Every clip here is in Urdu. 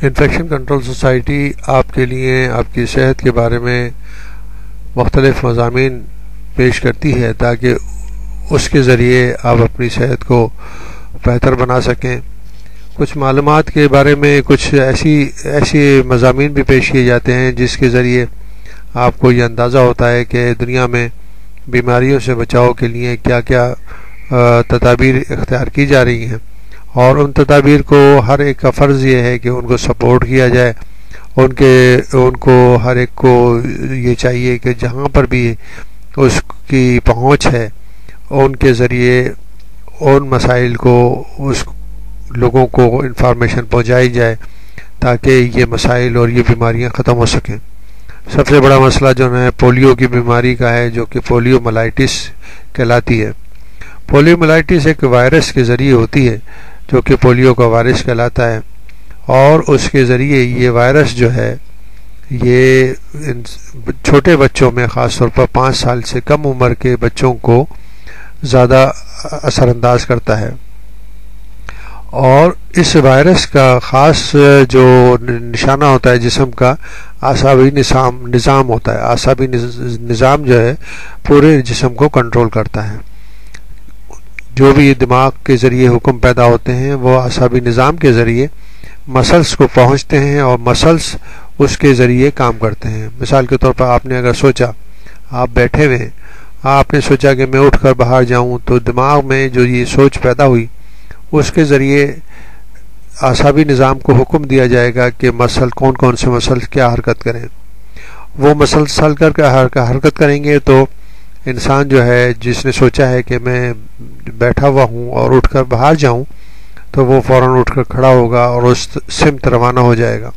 انفیکشن کنٹرول سوسائٹی آپ کے لیے آپ کی صحت کے بارے میں مختلف مضامین پیش کرتی ہے تاکہ اس کے ذریعے آپ اپنی صحت کو بہتر بنا سکیں. کچھ معلومات کے بارے میں کچھ ایسی مضامین بھی پیش کیے جاتے ہیں جس کے ذریعے آپ کو یہ اندازہ ہوتا ہے کہ دنیا میں بیماریوں سے بچاؤ کے لیے کیا کیا تدابیر اختیار کی جا رہی ہیں، اور ان تدابیر کو ہر ایک کا فرض یہ ہے کہ ان کو سپورٹ کیا جائے. ان کو ہر ایک کو یہ چاہیے کہ جہاں پر بھی اس کی پہنچ ہے ان کے ذریعے ان مسائل کو اس لوگوں کو انفارمیشن پہنچائی جائے تاکہ یہ مسائل اور یہ بیماریاں ختم ہو سکیں. سب سے بڑا مسئلہ جو ہے پولیو کی بیماری کا ہے، جو کہ پولیو ملائٹس کہلاتی ہے. پولیو ملائٹس ایک وائرس کے ذریعے ہوتی ہے جو کہ پولیو کا وائرس کہلاتا ہے، اور اس کے ذریعے یہ وائرس جو ہے یہ چھوٹے بچوں میں خاص طور پر 5 سال سے کم عمر کے بچوں کو زیادہ اثر انداز کرتا ہے. اور اس وائرس کا خاص جو نشانہ ہوتا ہے جسم کا اعصابی نظام ہوتا ہے. اعصابی نظام جو ہے پورے جسم کو کنٹرول کرتا ہے. جو بھی دماغ کے ذریعے حکم پیدا ہوتے ہیں وہ اعصابی نظام کے ذریعے مسلس کو پہنچتے ہیں اور مسلس اس کے ذریعے کام کرتے ہیں. مثال کے طور پر آپ نے اگر سوچا، آپ بیٹھے ہوئے ہیں، آپ نے سوچا کہ میں اٹھ کر باہر جاؤں، تو دماغ میں جو یہ سوچ پیدا ہوئی اس کے ذریعے اعصابی نظام کو حکم دیا جائے گا کہ کون سے مسل کیا حرکت کریں. وہ مسلسل حرکت کریں گے تو انسان جو ہے جس نے سوچا ہے کہ میں بیٹھا ہوا ہوں اور اٹھ کر باہر جاؤں، تو وہ فوراً اٹھ کر کھڑا ہوگا اور اس سمت روانہ ہو جائے گا.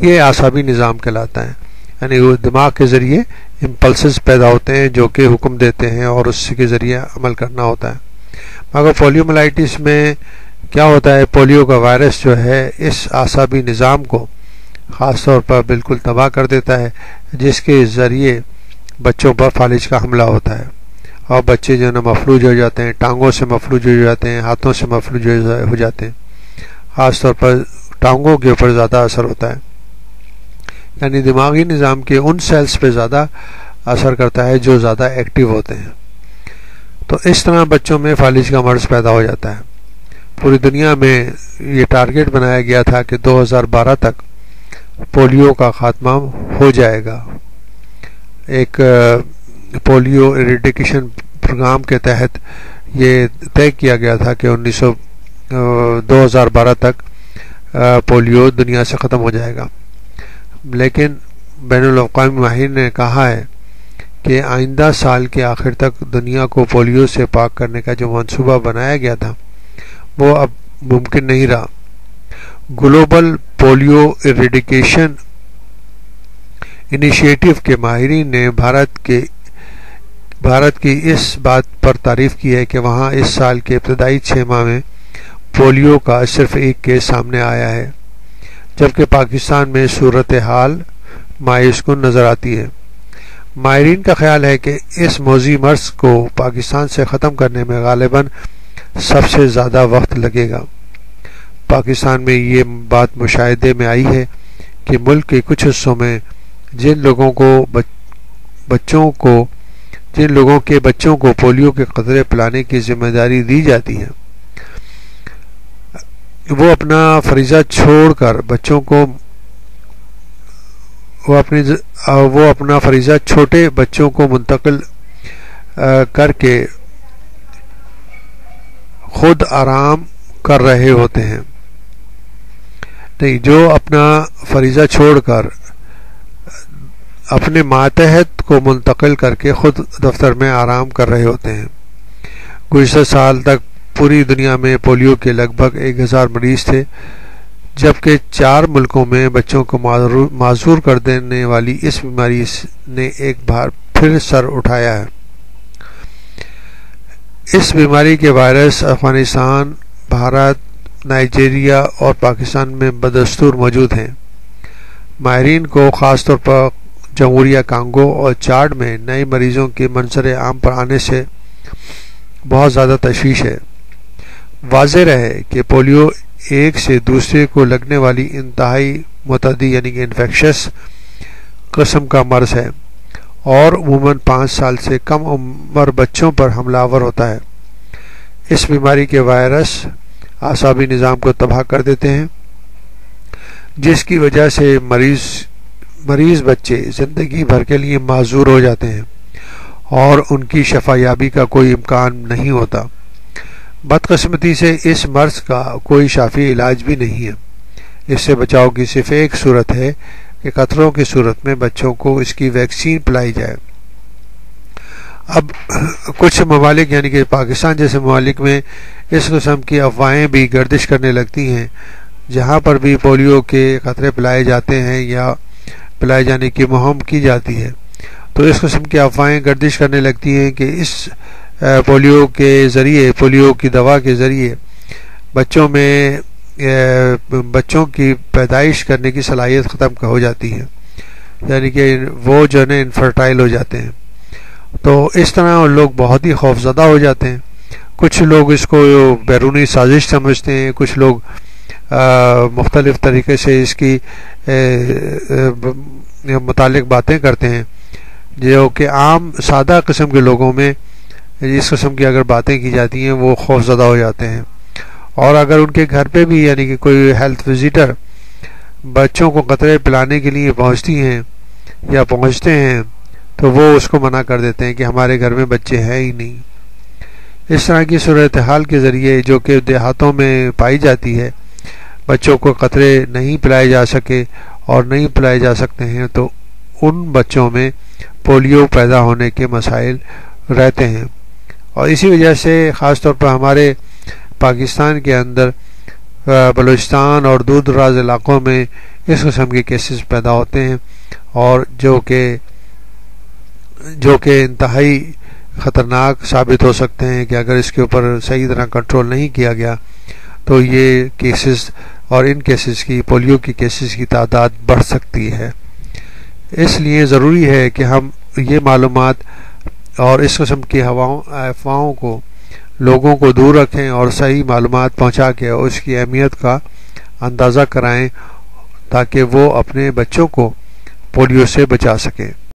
یہ اعصابی نظام کہلاتا ہے. یعنی وہ دماغ کے ذریعے امپلسز پیدا ہوتے ہیں جو کہ حکم دیتے ہیں اور اس کے ذریعے عمل کرنا ہوتا ہے. مگر پولیو ملائٹس میں کیا ہوتا ہے، پولیو کا وائرس جو ہے اس اعصابی نظام کو خاص طور پر بالکل تباہ کر دیتا ہے، جس کے ذریعے بچوں پر فالج کا حملہ ہوتا ہے اور بچے جو ہے نا مفلوج ہو جاتے ہیں، ٹانگوں سے مفلوج ہو جاتے ہیں، ہاتھوں سے مفلوج ہو جاتے ہیں. خاص طور پر ٹانگوں کے اوپر زیادہ اثر ہوتا ہے. یعنی دماغی نظام کے ان سیلز پہ زیادہ اثر کرتا ہے جو زیادہ ایکٹیو ہوتے ہیں. تو اس طرح بچوں میں فالج کا مرض پیدا ہو جاتا ہے. پوری دنیا میں یہ ٹارگٹ بنایا گیا تھا کہ 2012 تک پولیو کا خاتمہ ہو جائے گا. ایک پولیو ایریڈیکیشن پروگرام کے تحت یہ طے کیا گیا تھا کہ 2012 تک پولیو دنیا سے ختم ہو جائے گا. لیکن بین الاقوامی ماہرین نے کہا ہے کہ آئندہ سال کے آخر تک دنیا کو پولیو سے پاک کرنے کا جو منصوبہ بنایا گیا تھا وہ اب ممکن نہیں رہا. گلوبل پولیو ایریڈیکیشن انیشیٹو کے ماہرین نے بھارت کی اس بات پر تعریف کی ہے کہ وہاں اس سال کے ابتدائی 6 ماہ میں پولیو کا صرف ایک کیس سامنے آیا ہے، جبکہ پاکستان میں صورتحال مایوس کن نظر آتی ہے. ماہرین کا خیال ہے کہ اس موذی مرض کو پاکستان سے ختم کرنے میں غالباً سب سے زیادہ وقت لگے گا. پاکستان میں یہ بات مشاہدے میں آئی ہے کہ ملک کے کچھ حصوں میں جن لوگوں کے بچوں کو پولیو کے قطرے پلانے کی ذمہ داری دی جاتی ہے، وہ اپنا فریضہ چھوڑ کر وہ اپنا فریضہ چھوٹے بچوں کو منتقل کر کے خود آرام کر رہے ہوتے ہیں. نہیں، جو اپنا فریضہ چھوڑ کر اپنے ماتحت کو منتقل کر کے خود دفتر میں آرام کر رہے ہوتے ہیں. گزشتہ سال تک پوری دنیا میں پولیو کے لگ بھگ 1000 مریض تھے، جبکہ 4 ملکوں میں بچوں کو معذور کر دینے والی اس بیماری نے ایک بار پھر سر اٹھایا ہے. اس بیماری کے وائرس افغانستان، بھارت، نائجیریا اور پاکستان میں بدستور موجود ہیں. ماہرین کو خاص طور پر جمہوریہ کانگو اور چاڈ میں نئے مریضوں کے منظر عام پر آنے سے بہت زیادہ تشویش ہے. واضح رہے کہ پولیو ایک سے دوسرے کو لگنے والی انتہائی متعدی یعنی کہ انفیکشس قسم کا مرض ہے اور عموماً 5 سال سے کم عمر بچوں پر حملہ آور ہوتا ہے۔ اس بیماری کے وائرس اعصابی نظام کو تباہ کر دیتے ہیں، جس کی وجہ سے مریض بچے زندگی بھر کے لیے معذور ہو جاتے ہیں اور ان کی شفا یابی کا کوئی امکان نہیں ہوتا۔ بدقسمتی سے اس مرض کا کوئی شافی علاج بھی نہیں ہے۔ اس سے بچاؤ کی صرف ایک صورت ہے کہ قطروں کی صورت میں بچوں کو اس کی ویکسین پلائی جائے۔ اب کچھ ممالک یعنی کہ پاکستان جیسے ممالک میں اس قسم کی افواہیں بھی گردش کرنے لگتی ہیں، جہاں پر بھی پولیو کے قطرے پلائے جاتے ہیں یا پلائے جانے کی مہم کی جاتی ہے، تو اس قسم کی افواہیں گردش کرنے لگتی ہیں کہ اس پولیو کے ذریعے، پولیو کی دوا کے ذریعے بچوں کی پیدائش کرنے کی صلاحیت ختم ہو جاتی ہے، یعنی کہ وہ جو ہے انفرٹائل ہو جاتے ہیں۔ تو اس طرح لوگ بہت ہی خوف زدہ ہو جاتے ہیں۔ کچھ لوگ اس کو بیرونی سازش سمجھتے ہیں، کچھ لوگ مختلف طریقے سے اس کی متعلق باتیں کرتے ہیں، جو کہ عام سادہ قسم کے لوگوں میں اس قسم کی اگر باتیں کی جاتی ہیں وہ خوف زدہ ہو جاتے ہیں، اور اگر ان کے گھر پہ بھی یعنی کہ کوئی ہیلتھ وزیٹر بچوں کو قطرے پلانے کے لیے پہنچتی ہیں یا پہنچتے ہیں تو وہ اس کو منع کر دیتے ہیں کہ ہمارے گھر میں بچے ہیں ہی نہیں۔ اس طرح کی صورتحال کے ذریعے جو کہ دیہاتوں میں پائی جاتی ہے، بچوں کو قطرے نہیں پلائے جا سکے اور نہیں پلائے جا سکتے ہیں، تو ان بچوں میں پولیو پیدا ہونے کے مسائل رہتے ہیں، اور اسی وجہ سے خاص طور پر ہمارے پاکستان کے اندر بلوچستان اور دور دراز علاقوں میں اس قسم کے کیسز پیدا ہوتے ہیں، اور جو کہ انتہائی خطرناک ثابت ہو سکتے ہیں کہ اگر اس کے اوپر صحیح طرح کنٹرول نہیں کیا گیا تو یہ کیسز اور ان کیسز کی پولیو کی کیسز کی تعداد بڑھ سکتی ہے۔ اس لیے ضروری ہے کہ ہم یہ معلومات اور اس قسم کی افواہوں کو لوگوں کو دور رکھیں اور صحیح معلومات پہنچا کے اس کی اہمیت کا اندازہ کرائیں تاکہ وہ اپنے بچوں کو پولیو سے بچا سکیں۔